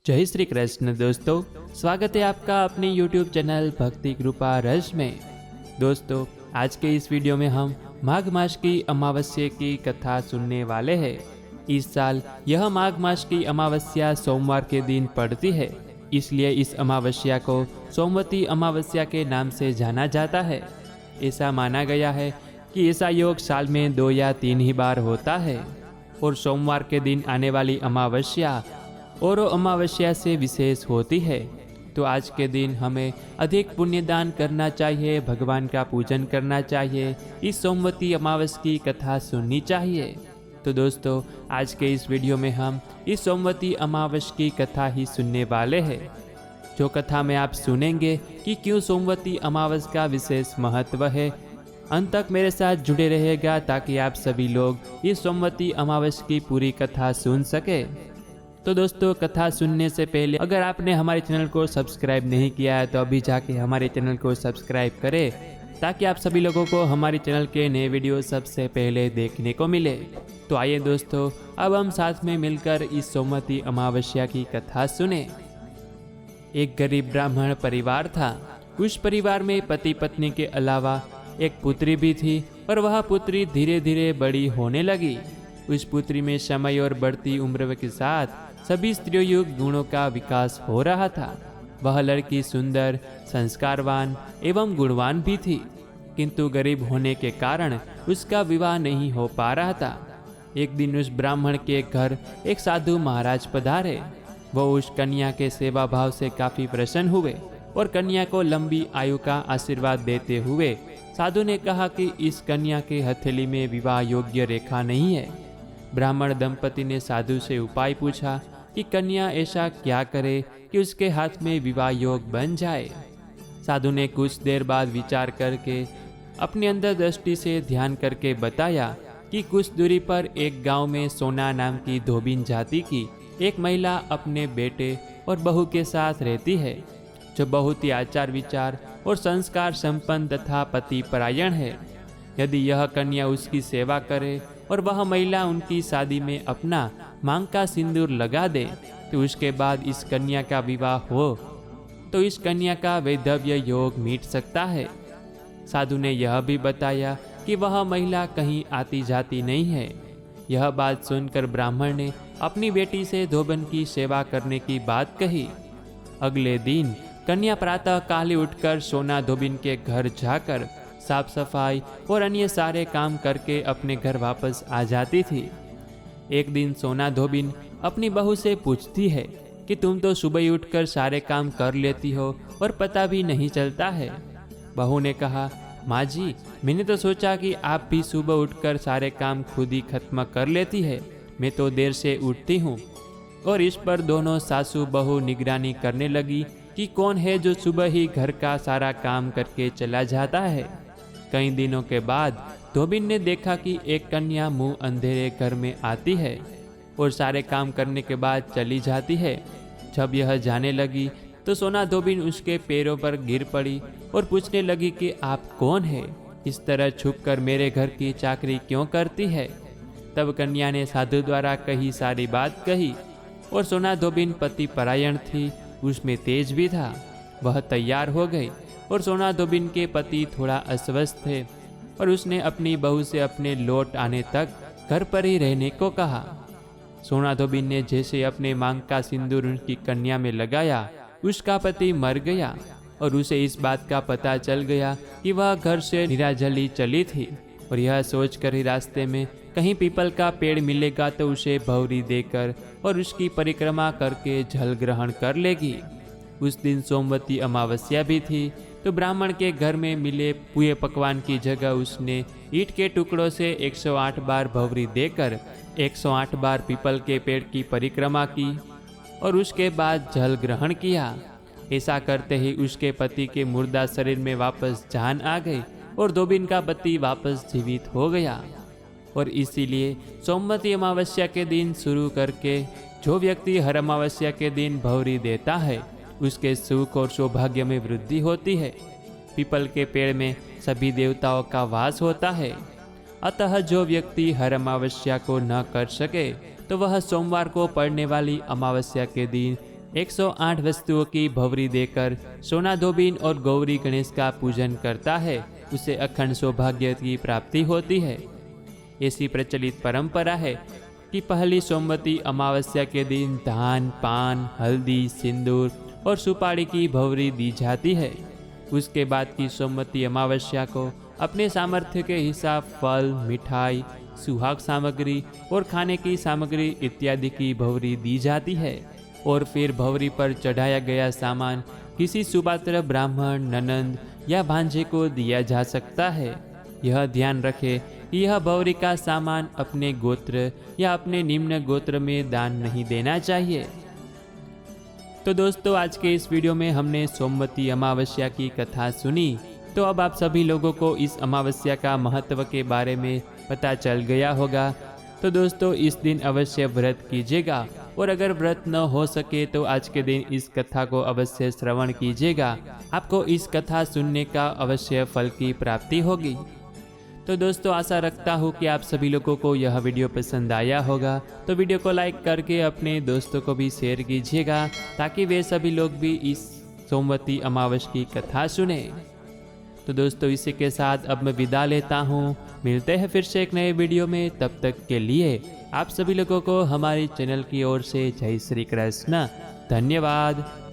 जय श्री कृष्ण दोस्तों, स्वागत है आपका अपने YouTube चैनल भक्ति कृपा रस में। दोस्तों, आज के इस वीडियो में हम माघ मास की अमावस्या की कथा सुनने वाले हैं। इस साल यह माघ मास की अमावस्या सोमवार के दिन पड़ती है, इसलिए इस अमावस्या को सोमवती अमावस्या के नाम से जाना जाता है। ऐसा माना गया है कि ऐसा योग साल में 2 या 3 ही बार होता है और सोमवार के दिन आने वाली अमावस्या और अमावस्या से विशेष होती है। तो आज के दिन हमें अधिक पुण्यदान करना चाहिए, भगवान का पूजन करना चाहिए, इस सोमवती अमावस्या की कथा सुननी चाहिए। तो दोस्तों, आज के इस वीडियो में हम इस सोमवती अमावस्या की कथा ही सुनने वाले हैं। जो कथा में आप सुनेंगे कि क्यों सोमवती अमावस्या का विशेष महत्व है, अंत तक मेरे साथ जुड़े रहेगा ताकि आप सभी लोग इस सोमवती अमावस्या की पूरी कथा सुन सके। तो दोस्तों, कथा सुनने से पहले अगर आपने हमारे चैनल को सब्सक्राइब नहीं किया है तो अभी जाके हमारे चैनल को सब्सक्राइब करें ताकि आप सभी लोगों को हमारे चैनल के नए वीडियो सबसे पहले देखने को मिले। तो आइए दोस्तों, अब हम साथ में मिलकर इस सोमवती अमावस्या की कथा सुने। एक गरीब ब्राह्मण परिवार था। उस परिवार में पति पत्नी के अलावा एक पुत्री भी थी और वह पुत्री धीरे धीरे बड़ी होने लगी। उस पुत्री में समय और बढ़ती उम्र के साथ सभी स्त्रीयुक्त गुणों का विकास हो रहा था। वह लड़की सुंदर, संस्कारवान एवं गुणवान भी थी, किंतु गरीब होने के कारण उसका विवाह नहीं हो पा रहा था। एक दिन उस ब्राह्मण के घर एक साधु महाराज पधारे। वो उस कन्या के सेवा भाव से काफी प्रसन्न हुए और कन्या को लंबी आयु का आशीर्वाद देते हुए साधु ने कहा कि इस कन्या के हथेली में विवाह योग्य रेखा नहीं है। ब्राह्मण दंपति ने साधु से उपाय पूछा कि कन्या ऐसा क्या करे कि उसके हाथ में विवाह योग बन जाए। साधु ने कुछ देर बाद विचार करके अपनी अंदर दृष्टि से ध्यान करके बताया कि कुछ दूरी पर एक गांव में सोना नाम की धोबिन जाति की एक महिला अपने बेटे और बहू के साथ रहती है, जो बहुत ही आचार विचार और संस्कार संपन्न तथा पति परायण है। यदि यह कन्या उसकी सेवा करे और वह महिला उनकी शादी में अपना मांग का सिंदूर लगा दे तो उसके बाद इस कन्या का विवाह हो तो इस कन्या का वैधव्य योग मिट सकता है। साधु ने यह भी बताया कि वह महिला कहीं आती जाती नहीं है। यह बात सुनकर ब्राह्मण ने अपनी बेटी से धोबन की सेवा करने की बात कही। अगले दिन कन्या प्रातः काले उठकर सोना धोबिन के घर जाकर साफ सफाई और अन्य सारे काम करके अपने घर वापस आ जाती थी। एक दिन सोना धोबिन अपनी बहू से पूछती है कि तुम तो सुबह ही उठकर सारे काम कर लेती हो और पता भी नहीं चलता है। बहू ने कहा, माँ जी, मैंने तो सोचा कि आप भी सुबह उठकर सारे काम खुद ही खत्म कर लेती है, मैं तो देर से उठती हूँ। और इस पर दोनों सासू बहू निगरानी करने लगी कि कौन है जो सुबह ही घर का सारा काम करके चला जाता है। कई दिनों के बाद धोबिन ने देखा कि एक कन्या मुंह अंधेरे घर में आती है और सारे काम करने के बाद चली जाती है। जब यह जाने लगी तो सोना धोबिन उसके पैरों पर गिर पड़ी और पूछने लगी कि आप कौन है, इस तरह छुपकर मेरे घर की चाकरी क्यों करती है। तब कन्या ने साधु द्वारा कही सारी बात कही और सोना धोबिन पति परायण थी, उसमें तेज भी था। वह तैयार हो गई और सोना धोबिन के पति थोड़ा अस्वस्थ थे और उसने अपनी बहू से अपने लौट आने तक घर पर ही रहने को कहा। सोना धोबिन ने जैसे अपने मांग का सिंदूर उनकी कन्या में लगाया, उसका पति मर गया और उसे इस बात का पता चल गया कि वह घर से निराजली चली थी और यह सोचकर ही रास्ते में कहीं पीपल का पेड़ मिलेगा तो उसे भौरी देकर और उसकी परिक्रमा करके जल ग्रहण कर लेगी। उस दिन सोमवती अमावस्या भी थी, तो ब्राह्मण के घर में मिले पुए पकवान की जगह उसने ईंट के टुकड़ों से 108 बार भौरी देकर 108 बार पीपल के पेड़ की परिक्रमा की और उसके बाद जल ग्रहण किया। ऐसा करते ही उसके पति के मुर्दा शरीर में वापस जान आ गई और धोबिन का पति वापस जीवित हो गया। और इसीलिए सोमवती अमावस्या के दिन शुरू करके जो व्यक्ति हर अमावस्या के दिन भौरी देता है उसके सुख और सौभाग्य में वृद्धि होती है। पीपल के पेड़ में सभी देवताओं का वास होता है, अतः जो व्यक्ति हर अमावस्या को न कर सके तो वह सोमवार को पड़ने वाली अमावस्या के दिन 108 वस्तुओं की भवरी देकर सोना धोबीन और गौरी गणेश का पूजन करता है, उसे अखंड सौभाग्य की प्राप्ति होती है। ऐसी प्रचलित परंपरा है कि पहली सोमवती अमावस्या के दिन धान, पान, हल्दी, सिंदूर और सुपारी की भवरी दी जाती है। उसके बाद की सोमवती अमावस्या को अपने सामर्थ्य के हिसाब फल, मिठाई, सुहाग सामग्री और खाने की सामग्री इत्यादि की भवरी दी जाती है और फिर भवरी पर चढ़ाया गया सामान किसी सुपात्र ब्राह्मण, ननंद या भांजे को दिया जा सकता है। यह ध्यान रखें कि यह भवरी का सामान अपने गोत्र या अपने निम्न गोत्र में दान नहीं देना चाहिए। तो दोस्तों, आज के इस वीडियो में हमने सोमवती अमावस्या की कथा सुनी। तो अब आप सभी लोगों को इस अमावस्या का महत्व के बारे में पता चल गया होगा। तो दोस्तों, इस दिन अवश्य व्रत कीजिएगा और अगर व्रत न हो सके तो आज के दिन इस कथा को अवश्य श्रवण कीजिएगा। आपको इस कथा सुनने का अवश्य फल की प्राप्ति होगी। तो दोस्तों, आशा रखता हूँ कि आप सभी लोगों को यह वीडियो पसंद आया होगा। तो वीडियो को लाइक करके अपने दोस्तों को भी शेयर कीजिएगा ताकि वे सभी लोग भी इस सोमवती अमावस्या की कथा सुने। तो दोस्तों, इसी के साथ अब मैं विदा लेता हूँ। मिलते हैं फिर से एक नए वीडियो में। तब तक के लिए आप सभी लोगों को हमारे चैनल की ओर से जय श्री कृष्ण। धन्यवाद।